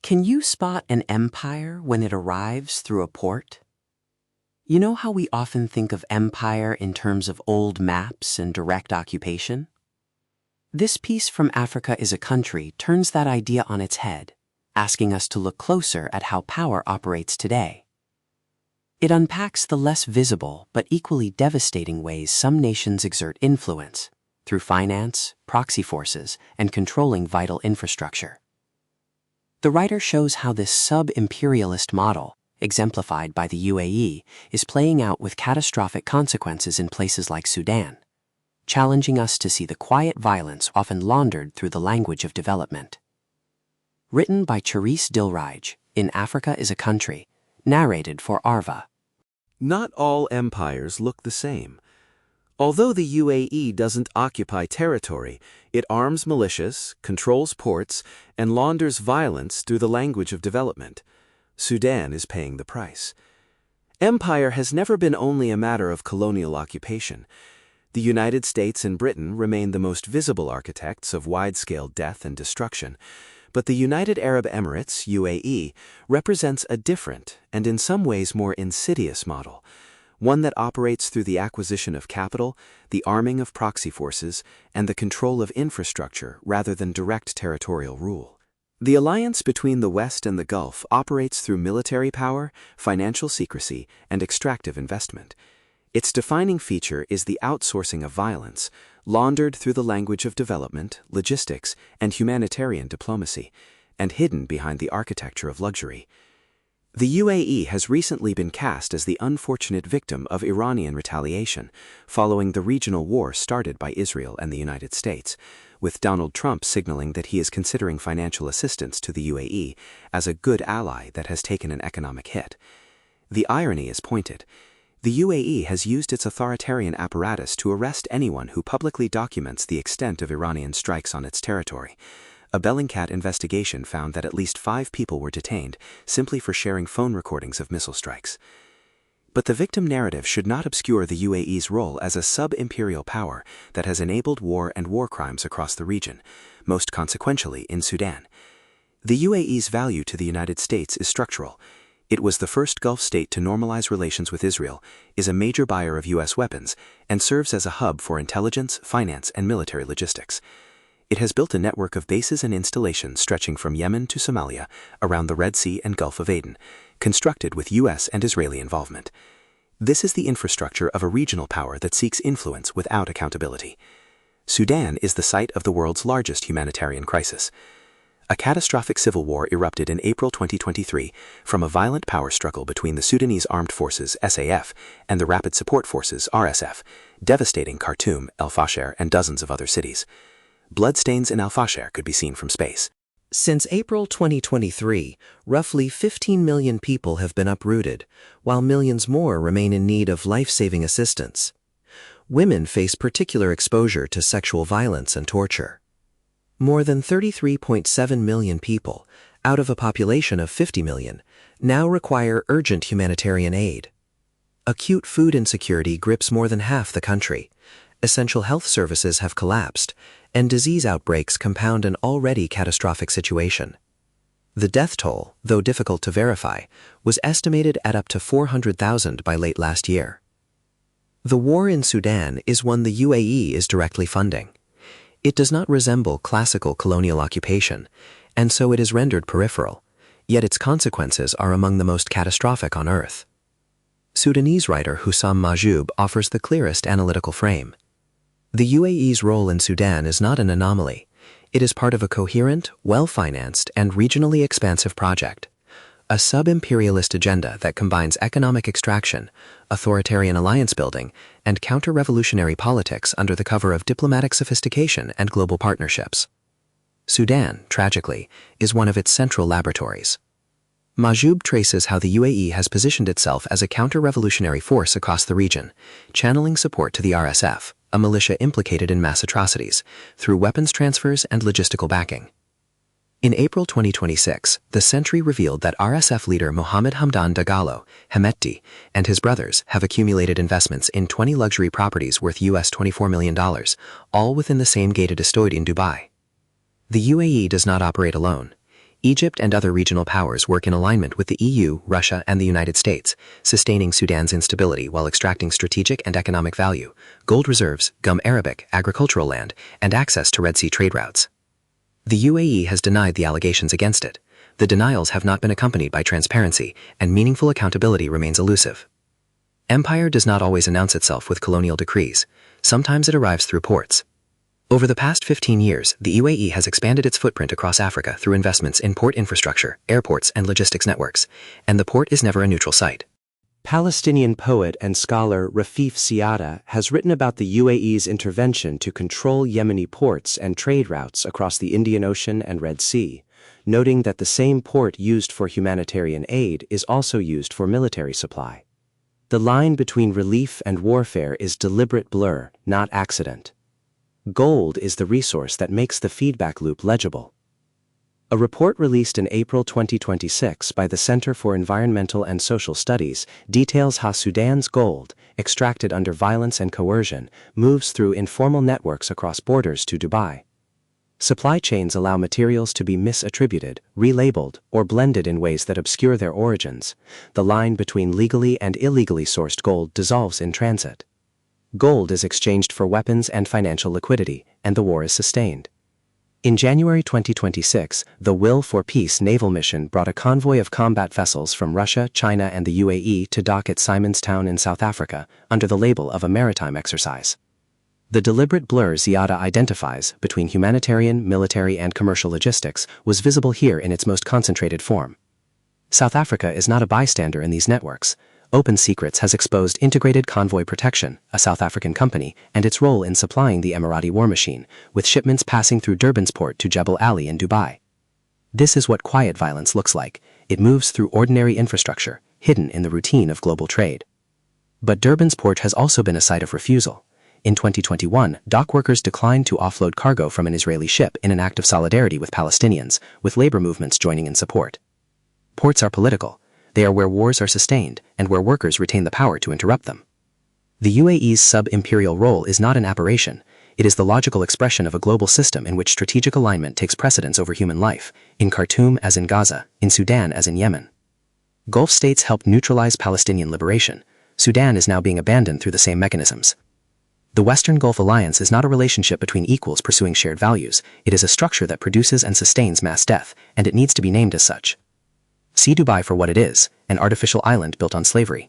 Can you spot an empire when it arrives through a port? You know how we often think of empire in terms of old maps and direct occupation? This piece from Africa is a Country turns that idea on its head, asking us to look closer at how power operates today. It unpacks the less visible but equally devastating ways some nations exert influence through finance, proxy forces, and controlling vital infrastructure. The writer shows how this sub-imperialist model, exemplified by the UAE, is playing out with catastrophic consequences in places like Sudan, challenging us to see the quiet violence often laundered through the language of development. Written by Charisse Dilraj, In Africa is a Country, narrated for Arva. Not all empires look the same. Although the UAE doesn't occupy territory, it arms militias, controls ports, and launders violence through the language of development. Sudan is paying the price. Empire has never been only a matter of colonial occupation. The United States and Britain remain the most visible architects of wide-scale death and destruction, but the United Arab Emirates, UAE, represents a different and in some ways more insidious model, one that operates through the acquisition of capital, the arming of proxy forces, and the control of infrastructure rather than direct territorial rule. The alliance between the West and the Gulf operates through military power, financial secrecy, and extractive investment. Its defining feature is the outsourcing of violence, laundered through the language of development, logistics, and humanitarian diplomacy, and hidden behind the architecture of luxury. The UAE has recently been cast as the unfortunate victim of Iranian retaliation, following the regional war started by Israel and the United States, with Donald Trump signaling that he is considering financial assistance to the UAE as a good ally that has taken an economic hit. The irony is pointed. The UAE has used its authoritarian apparatus to arrest anyone who publicly documents the extent of Iranian strikes on its territory. A Bellingcat investigation found that at least 5 people were detained simply for sharing phone recordings of missile strikes. But the victim narrative should not obscure the UAE's role as a sub-imperial power that has enabled war and war crimes across the region, most consequentially in Sudan. The UAE's value to the United States is structural. It was the first Gulf state to normalize relations with Israel, is a major buyer of U.S. weapons, and serves as a hub for intelligence, finance, and military logistics. It has built a network of bases and installations stretching from Yemen to Somalia, around the Red Sea and Gulf of Aden, constructed with U.S. and Israeli involvement. This is the infrastructure of a regional power that seeks influence without accountability. Sudan is the site of the world's largest humanitarian crisis. A catastrophic civil war erupted in April 2023 from a violent power struggle between the Sudanese Armed Forces (SAF) and the Rapid Support Forces (RSF, devastating Khartoum, El Fasher, and dozens of other cities. Bloodstains in El Fasher could be seen from space. Since April 2023, roughly 15 million people have been uprooted, while millions more remain in need of life-saving assistance. Women face particular exposure to sexual violence and torture. More than 33.7 million people, out of a population of 50 million, now require urgent humanitarian aid. Acute food insecurity grips more than half the country. Essential health services have collapsed, and disease outbreaks compound an already catastrophic situation. The death toll, though difficult to verify, was estimated at up to 400,000 by late last year. The war in Sudan is one the UAE is directly funding. It does not resemble classical colonial occupation, and so it is rendered peripheral, yet its consequences are among the most catastrophic on earth. Sudanese writer Hussam Mahjoub offers the clearest analytical frame. The UAE's role in Sudan is not an anomaly. It is part of a coherent, well-financed, and regionally expansive project. A sub-imperialist agenda that combines economic extraction, authoritarian alliance building, and counter-revolutionary politics under the cover of diplomatic sophistication and global partnerships. Sudan, tragically, is one of its central laboratories. Mahjoub traces how the UAE has positioned itself as a counter-revolutionary force across the region, channeling support to the RSF, a militia implicated in mass atrocities, through weapons transfers and logistical backing. In April 2026, the Century revealed that RSF leader Mohammed Hamdan Dagalo, Hemeti, and his brothers have accumulated investments in 20 luxury properties worth US $24 million, all within the same gated estate in Dubai. The UAE does not operate alone. Egypt and other regional powers work in alignment with the EU, Russia, and the United States, sustaining Sudan's instability while extracting strategic and economic value, gold reserves, gum arabic, agricultural land, and access to Red Sea trade routes. The UAE has denied the allegations against it. The denials have not been accompanied by transparency, and meaningful accountability remains elusive. Empire does not always announce itself with colonial decrees. Sometimes it arrives through ports. Over the past 15 years, the UAE has expanded its footprint across Africa through investments in port infrastructure, airports, and logistics networks, and the port is never a neutral site. Palestinian poet and scholar Rafif Ziada has written about the UAE's intervention to control Yemeni ports and trade routes across the Indian Ocean and Red Sea, noting that the same port used for humanitarian aid is also used for military supply. The line between relief and warfare is deliberate blur, not accident. Gold is the resource that makes the feedback loop legible. A report released in April 2026 by the Center for Environmental and Social Studies details how Sudan's gold, extracted under violence and coercion, moves through informal networks across borders to Dubai. Supply chains allow materials to be misattributed, relabeled, or blended in ways that obscure their origins. The line between legally and illegally sourced gold dissolves in transit. Gold is exchanged for weapons and financial liquidity, and the war is sustained. In January 2026, the Will for Peace naval mission brought a convoy of combat vessels from Russia, China, and the UAE to dock at Simonstown in South Africa under the label of a maritime exercise. The deliberate blur Ziada identifies between humanitarian, military, and commercial logistics was visible here in its most concentrated form. South Africa is not a bystander in these networks. Open Secrets has exposed Integrated Convoy Protection, a South African company, and its role in supplying the Emirati war machine, with shipments passing through Durban's port to Jebel Ali in Dubai. This is what quiet violence looks like. It moves through ordinary infrastructure, hidden in the routine of global trade. But Durban's port has also been a site of refusal. In 2021, dock workers declined to offload cargo from an Israeli ship in an act of solidarity with Palestinians, with labor movements joining in support. Ports are political. They are where wars are sustained and where workers retain the power to interrupt them. The UAE's sub-imperial role is not an aberration. It is the logical expression of a global system in which strategic alignment takes precedence over human life, in Khartoum as in Gaza, in Sudan as in Yemen. Gulf states helped neutralize Palestinian liberation. Sudan is now being abandoned through the same mechanisms. The Western Gulf Alliance is not a relationship between equals pursuing shared values. It is a structure that produces and sustains mass death, and it needs to be named as such. See Dubai for what it is, an artificial island built on slavery.